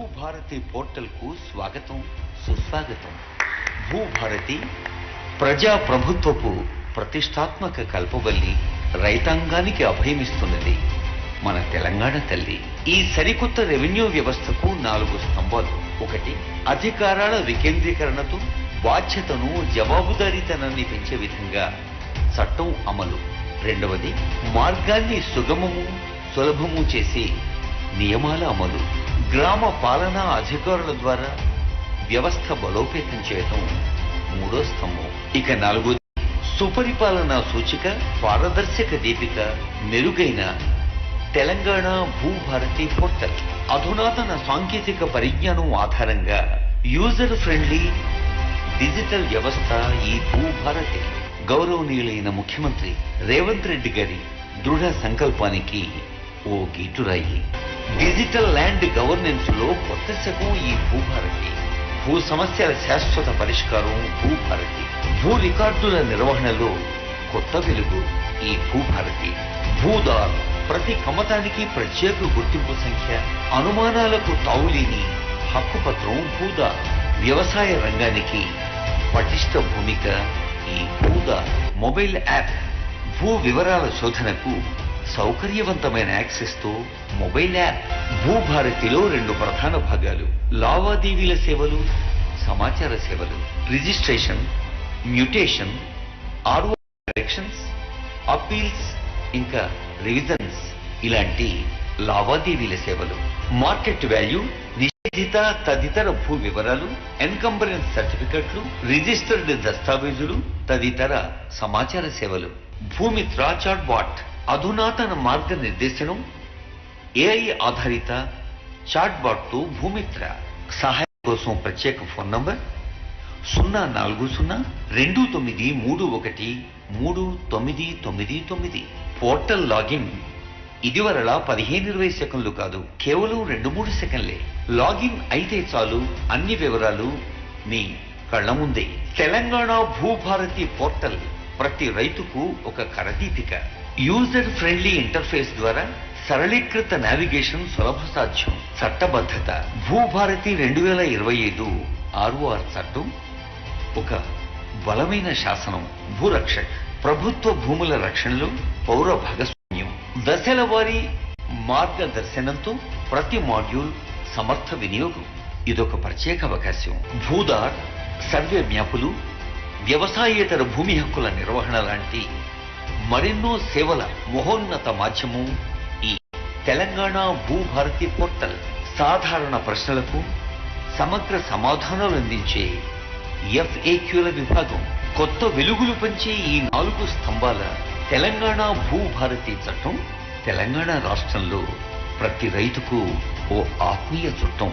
భూభారతి పోర్టల్కు స్వాగతం, సుస్వాగతం. భూభారతి ప్రజా ప్రభుత్వపు ప్రతిష్టాత్మక కల్పవల్లి, రైతాంగానికి అభయమిస్తున్నది మన తెలంగాణ తల్లి. ఈ సరికొత్త రెవెన్యూ వ్యవస్థకు 4 స్తంభాలు. 1, అధికారాల వికేంద్రీకరణతో బాధ్యతను, జవాబుదారీతనాన్ని పెంచే విధంగా చట్టం అమలు. 2, మార్గాన్ని సుగమము, సులభము చేసి నియమాల అమలు. గ్రామ పాలనా అధికారుల ద్వారా వ్యవస్థ బలోపేతం చేయటం 3వ స్తంభం. ఇక 4, సుపరిపాలనా సూచిక, పారదర్శక దీపిక, మెరుగైన తెలంగాణ భూభారతి పోర్టల్. అధునాతన సాంకేతిక పరిజ్ఞానం ఆధారంగా యూజర్ ఫ్రెండ్లీ డిజిటల్ వ్యవస్థ ఈ భూభారతి. గౌరవనీయులైన ముఖ్యమంత్రి రేవంత్ రెడ్డి గారి దృఢ సంకల్పానికి ఓ గీటురాయి. డిజిటల్ ల్యాండ్ గవర్నెన్స్ లో కొత్త శకం ఈ భూభారతి. భూ సమస్యల శాశ్వత పరిష్కారం భూభారతి. భూ రికార్డుల నిర్వహణలో కొత్త వెలుగు ఈ భూభారతి. భూదార్ ప్రతి కమతానికి ప్రత్యేక గుర్తింపు సంఖ్య, అనుమానాలకు తావులేని హక్కుపత్రం భూదార్. వ్యవసాయ రంగానికి పటిష్ట భూమిక ఈ భూదార్. మొబైల్ యాప్ భూ వివరాల శోధనకు సౌకర్యవంతమైన యాక్సెస్ తో మొబైల్ యాప్. భూభారతిలో 2 ప్రధాన భాగాలు: లావాదేవీల సేవలు, సమాచార సేవలు. Registration, mutation, RO corrections, appeals, ఇంకా రివిజన్స్ ఇలాంటి లావాదేవీల సేవలు. మార్కెట్ వాల్యూ, నిషేధిత తదితర భూ వివరాలు, ఎన్కంబరెన్స్ సర్టిఫికెట్లు, రిజిస్టర్డ్ దస్తావేజులు తదితర సమాచార సేవలు. భూమిత్ర చాట్ బాట్ అధునాతన మార్గనిర్దేశనం, ఏఐ ఆధారిత చాట్ బాట్ తో భూమిత్ర. సహాయం కోసం ప్రత్యేక ఫోన్ నంబర్ 04029313999. పోర్టల్ లాగిన్ ఇదివరలా 15-20 సెకండ్లు కాదు, కేవలం 2-3 సెకండ్లే. లాగిన్ అయితే చాలు, అన్ని వివరాలు మీ కళ్ళ ముందే. తెలంగాణ భూభారతి పోర్టల్ ప్రతి రైతుకు ఒక కరదీపిక. యూజర్ ఫ్రెండ్లీ ఇంటర్ఫేస్ ద్వారా సరళీకృత నావిగేషన్ సులభ సాధ్యం. చట్టబద్ధత. భూభారతి 2025 ROR చట్టం ఒక బలమైన శాసనం. భూరక్షక్ ప్రభుత్వ భూముల రక్షణలో పౌర భాగస్వామ్యం. దశల వారీ మార్గదర్శనంతో ప్రతి మాడ్యూల్ సమర్థ వినియోగం. ఇదొక ప్రత్యేక అవకాశం. భూదార్ సర్వే మ్యాపులు, వ్యవసాయేతర భూమి హక్కుల నిర్వహణ లాంటి మరెన్నో సేవల మహోన్నత మాధ్యమం ఈ తెలంగాణ భూభారతి పోర్టల్. సాధారణ ప్రశ్నలకు సమగ్ర సమాధానాలు అందించే FAQల విభాగం. కొత్త వెలుగులు పంచే ఈ 4 స్తంభాల తెలంగాణ భూభారతి చట్టం తెలంగాణ రాష్ట్రంలో ప్రతి రైతుకు ఓ ఆత్మీయ చుట్టం.